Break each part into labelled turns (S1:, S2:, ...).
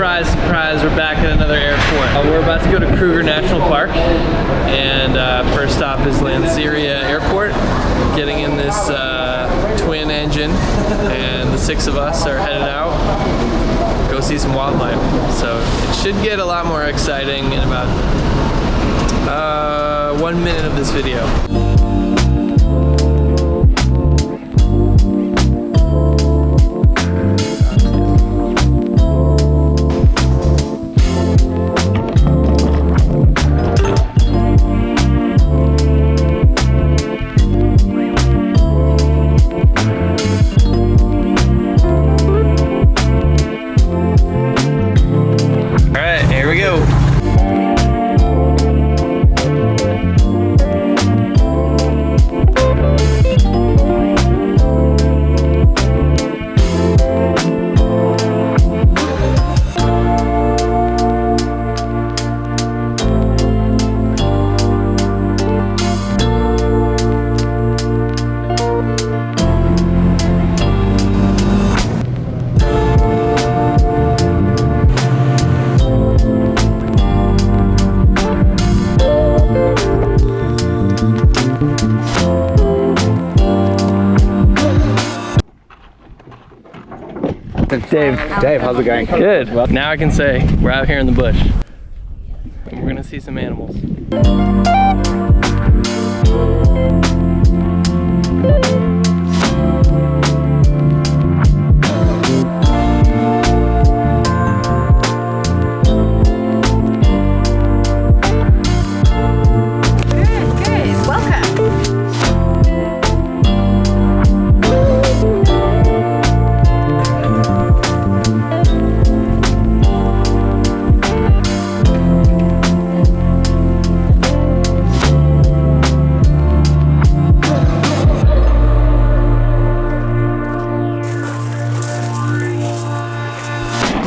S1: Surprise, surprise, we're back at another airport. We're about to go to Kruger National Park, and first stop is Lanseria Airport. Getting in this twin engine, and the 6 of us are headed out to go see some wildlife. So it should get a lot more exciting in about 1 minute of this video.
S2: Dave, how's it going?
S1: Good. Well, now I can say we're out here in the bush. And we're gonna see some animals.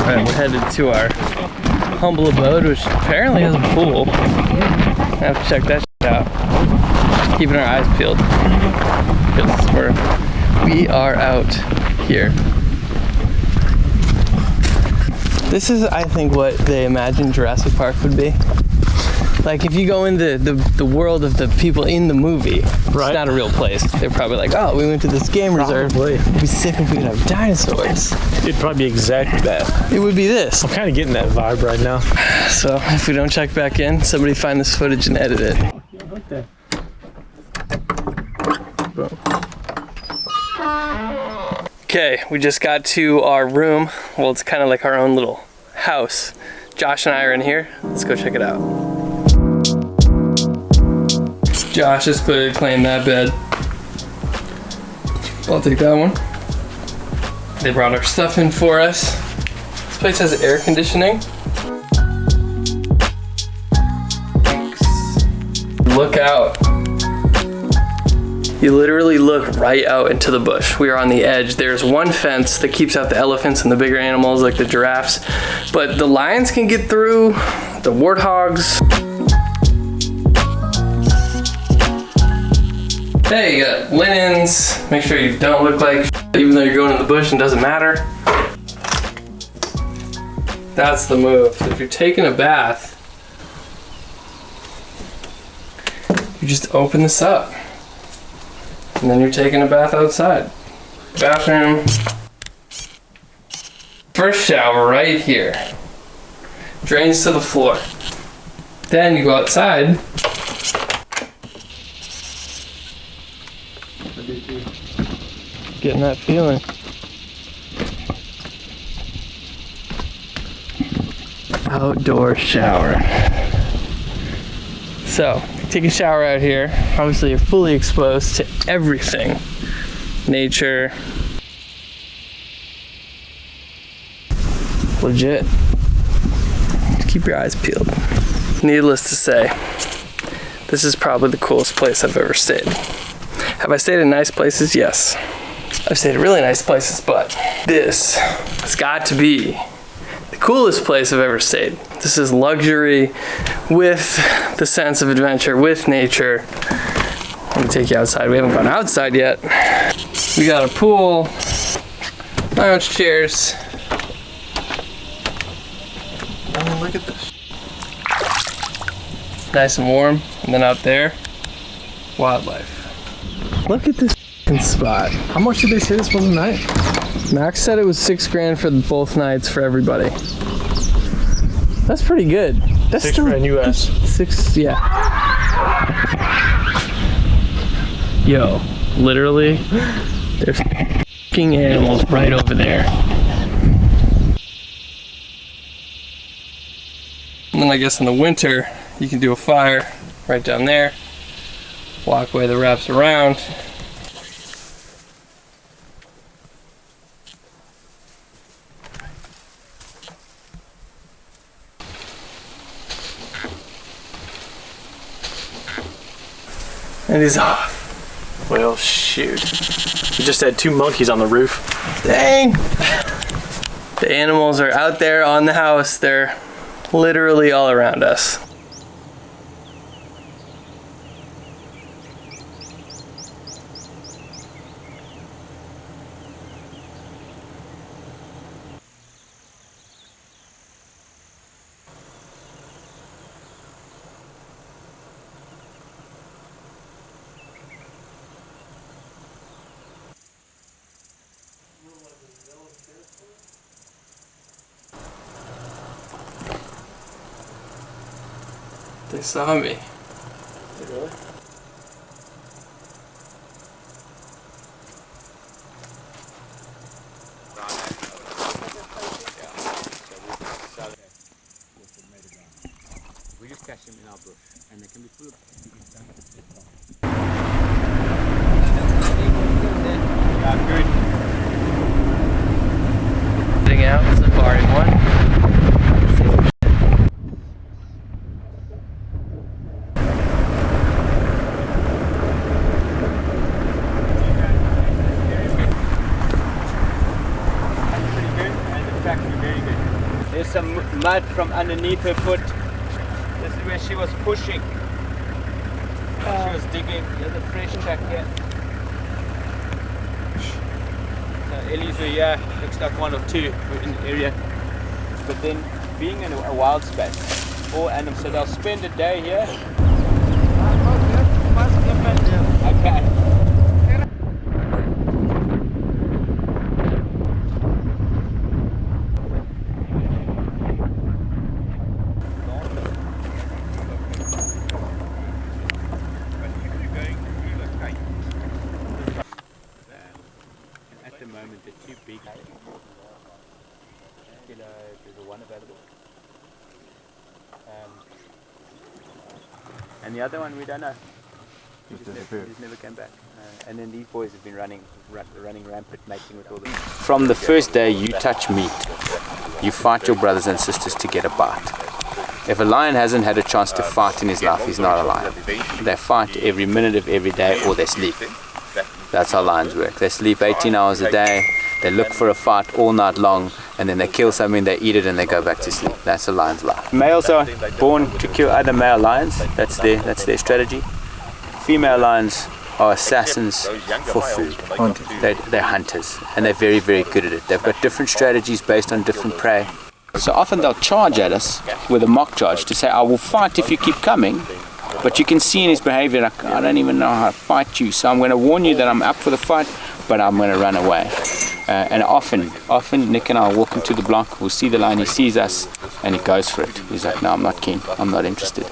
S1: We're headed to our humble abode, which apparently has a pool. I have to check that shit out. Keeping our eyes peeled, because we are out here. This is, I think, what they imagined Jurassic Park would be. Like, if you go into the world of the people in the movie, it's not a real place. They're probably like, oh, we went to this game reserve. It'd be sick if we could have dinosaurs.
S3: It'd probably be exactly that.
S1: It would be this.
S3: I'm kind of getting that vibe right now.
S1: So, if we don't check back in, somebody find this footage and edit it.
S3: Okay.
S1: Okay, we just got to our room. Well, it's kind of like our own little house. Josh and I are in here. Let's go check it out. Josh has clearly claimed that bed. I'll take that one. They brought our stuff in for us. This place has air conditioning. Look out. You literally look right out into the bush. We are on the edge. There's one fence that keeps out the elephants and the bigger animals like the giraffes, but the lions can get through, the warthogs. Hey, you got linens. Make sure you don't look like shit, even though you're going in the bush and doesn't matter. That's the move. If you're taking a bath, you just open this up. And then you're taking a bath outside. Bathroom. First shower right here. Drains to the floor. Then you go outside. Getting that feeling. Outdoor shower. So, take a shower out here. Obviously, you're fully exposed to everything. Nature. Legit. Keep your eyes peeled. Needless to say, this is probably the coolest place I've ever stayed. Have I stayed in nice places? Yes. I've stayed in really nice places, but this has got to be the coolest place I've ever stayed. This is luxury with the sense of adventure, with nature. Let me take you outside. We haven't gone outside yet. We got a pool, lounge chairs, Oh, look at this. Nice and warm, and then out there, wildlife. Look at this spot.
S3: How much did they say this was a night?
S1: Max said it was $6,000 for both nights for everybody. That's pretty good. That's
S3: $6 grand US.
S1: Six, yeah. Yo, literally, there's f***ing animals right over there. And then I guess in the winter, you can do a fire right down there. Walkway that wraps around. And he's off.
S3: Well, shoot. We just had 2 monkeys on the roof.
S1: Dang! The animals are out there on the house. They're literally all around us. They saw me.
S3: Really?
S2: We just catch them in our bush, and they can be full of. Good.
S1: Getting out, safaring one.
S2: There's some mud from underneath her foot. This is where she was pushing. She was digging. There's a fresh track here. So Ellie's were here. Looks like 1 or 2 were in the area. But then being in a wild space, all animals, so they'll spend a day here. Okay. At the moment, the 2 big there's a 1 available. And the other one we don't know. He just never came back. And then these boys have been running rampant, mating with all the. From the first day you touch meat, you fight your brothers and sisters to get a bite. If a lion hasn't had a chance to fight in his life, he's not a lion. They fight every minute of every day, or they sleep. That's how lions work. They sleep 18 hours a day, they look for a fight all night long, and then they kill something, they eat it, and they go back to sleep. That's a lion's life. Males are born to kill other male lions. That's their strategy. Female lions are assassins for food. They're hunters, and they're very, very good at it. They've got different strategies based on different prey. So often they'll charge at us with a mock charge to say, I will fight if you keep coming. But you can see in his behavior, like, I don't even know how to fight you, so I'm going to warn you that I'm up for the fight, but I'm going to run away. And often Nick and I walk into the block, we'll see the lion, he sees us, and he goes for it. He's like, no, I'm not keen, I'm not interested.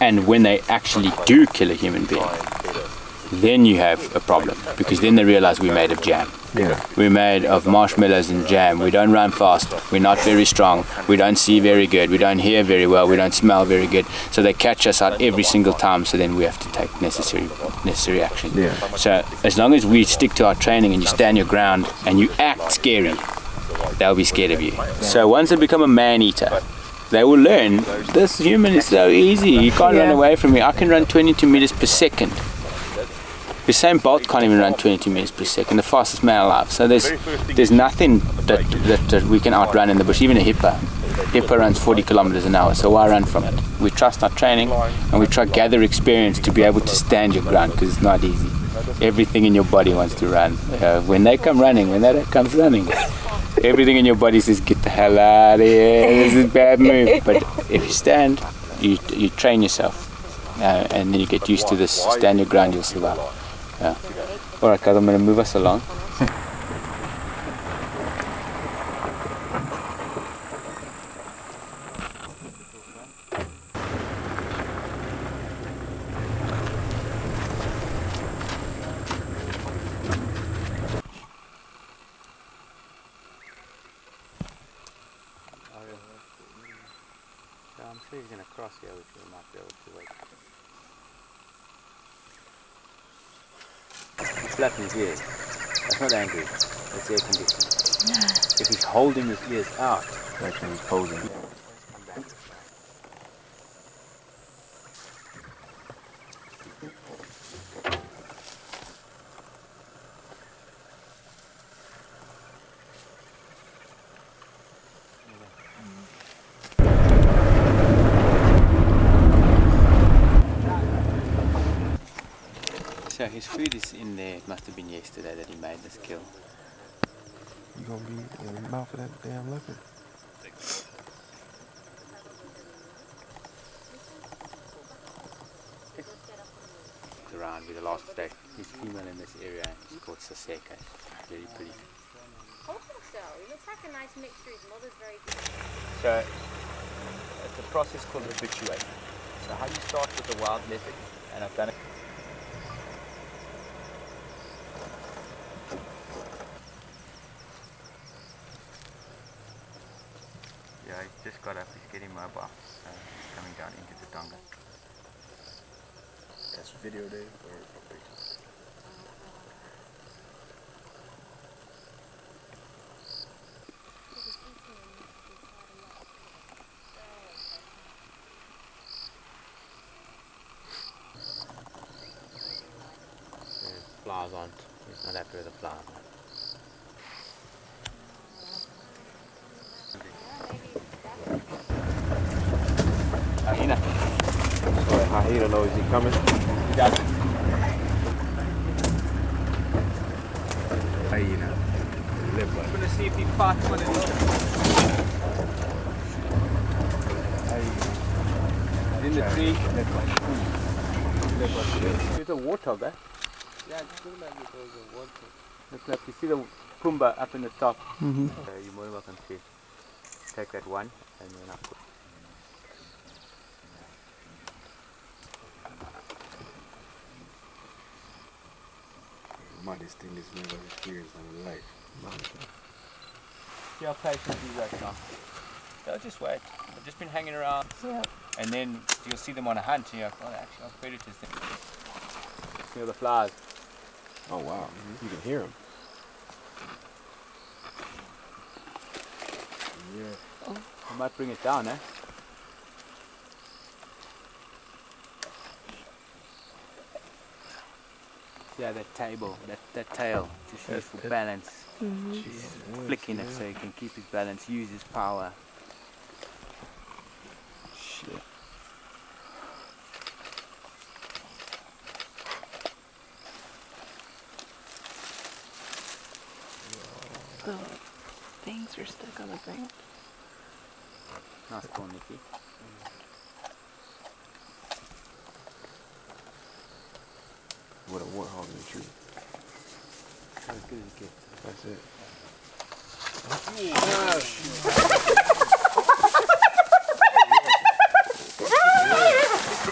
S2: And when they actually do kill a human being, then you have a problem, because then they realize we're made of jam. Yeah.
S1: We're made of marshmallows and jam. We don't run fast, we're not very strong, we don't see very good, we don't hear very well, we don't smell very good. So they catch us out every single time, so then we have to take necessary action.
S2: Yeah.
S1: So as long as we stick to our training and you stand your ground and you act scary, they'll be scared of you. So once they become a man-eater, they will learn, this human is so easy, you can't run away from me. I can run 22 meters per second. Usain Bolt can't even run 22 meters per second, the fastest man alive. So there's nothing that we can outrun in the bush, even a hippo. Hippo runs 40 kilometers an hour, so why run from it? We trust our training, and we try to gather experience to be able to stand your ground, because it's not easy. Everything in your body wants to run. When they come running, when that comes running,
S2: Everything in your body says, get the hell out of here, this is a bad move. But if you stand, you train yourself. And then you get used to this, stand your ground, you'll survive. Yeah. Alright guys, I'm going to move us along. I'm sure he's going to cross here, which we might be able to wait. He's flapping his ears. That's not angry. That's air conditioning. If he's holding his ears out, that's when he's posing. So his food is in there. It must have been yesterday that he made this kill.
S4: You gonna be in the mouth of that damn leopard?
S2: It's around with the last state. He's female in this area. He's called Saseka. Very pretty.
S5: I think so. It looks like a nice mixture. His mother's very good.
S2: So it's a process called habituation. So how you start with a wild leopard, and I've done it. Yeah, he just got up, he's getting mobile, so he's coming down into the donga.
S4: That's video, Dave, or pictures?
S2: The flowers aren't, he's not happy with the flowers. Hyena.
S4: Sorry, hyena knows is he coming?
S2: He doesn't.
S4: Hyena. Leopard.
S2: I'm gonna see if he fights one in the in the tree. There's a warthog, eh?
S4: Yeah, it looked like it was a water.
S2: Looks like you see the Pumbaa up in the top. You're more than welcome to take that one and then I'll put.
S4: Maddest thing is never experienced in life.
S2: See how patient you work now. They'll just wait. They've just been hanging around. Yeah. And then you'll see them on a hunt and you're like, oh, actually, our predators. Smell the flowers.
S4: Oh wow, you can hear them. Yeah.
S2: I might bring it down, eh? Yeah, that table, that tail, just used for balance. Flicking it so he can keep his balance, use his power.
S4: Shit.
S6: The things are stuck on the ground.
S2: Nice call, Nikki.
S4: What a warthog in the tree.
S2: As good as it gets.
S4: That's it.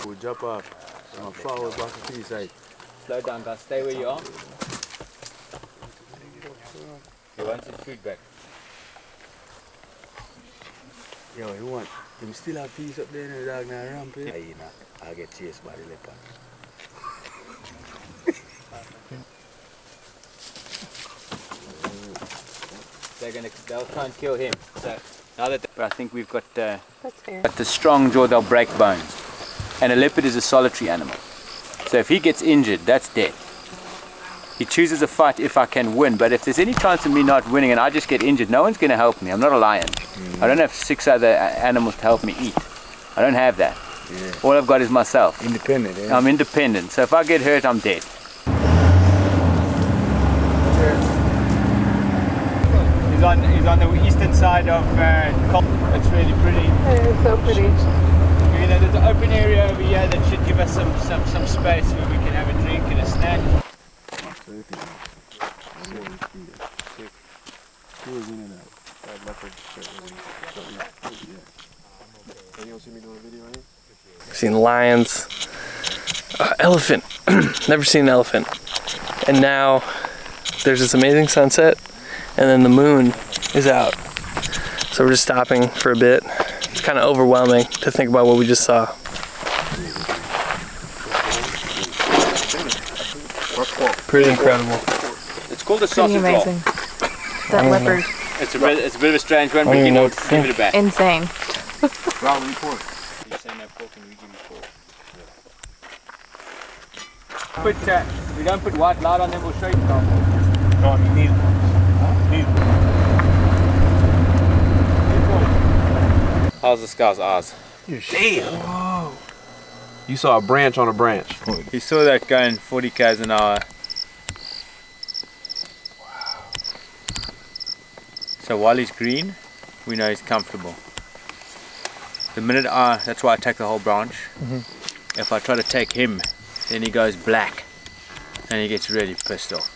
S4: We'll jump off. I'm gonna follow back to the side.
S2: Slow down, guys. Stay where you are. He wants his food back.
S4: Yo, you want? You still have peace up there in the dog now ramp here? Hyena. I'll get chased by the leopard.
S2: They'll try and kill him. So now that I think we've got
S6: That's fair.
S2: the strong jaw, they'll break bones. And a leopard is a solitary animal. So if he gets injured, that's death. He chooses a fight if I can win, but if there's any chance of me not winning and I just get injured, no one's going to help me. I'm not a lion. I don't have 6 other animals to help me eat. I don't have that.
S4: Yeah.
S2: All I've got is myself.
S4: Independent, eh?
S2: I'm independent. So if I get hurt, I'm dead. He's on the eastern side of it's really pretty.
S6: It's so pretty.
S2: You know, there's an open area over here that should give us some space where we can have a drink and a snack.
S1: I've seen lions, elephant, never seen an elephant. And now there's this amazing sunset and then the moon is out. So we're just stopping for a bit. It's kind of overwhelming to think about what we just saw. Pretty incredible.
S2: It's called a
S6: Pretty
S2: sausage roll.
S6: amazing. That leopard.
S2: It's a bit of a strange one, but give it a back.
S6: Insane.
S2: You say no pork and we give you pork. We don't put white lard on them, we'll show you now.
S4: No, you need
S2: How's the scouts ours?
S4: Damn! Whoa! You saw a branch on a branch.
S2: He saw that going 40 k's an hour. Wow. So while he's green, we know he's comfortable. The minute that's why I take the whole branch. If I try to take him, then he goes black and he gets really pissed off.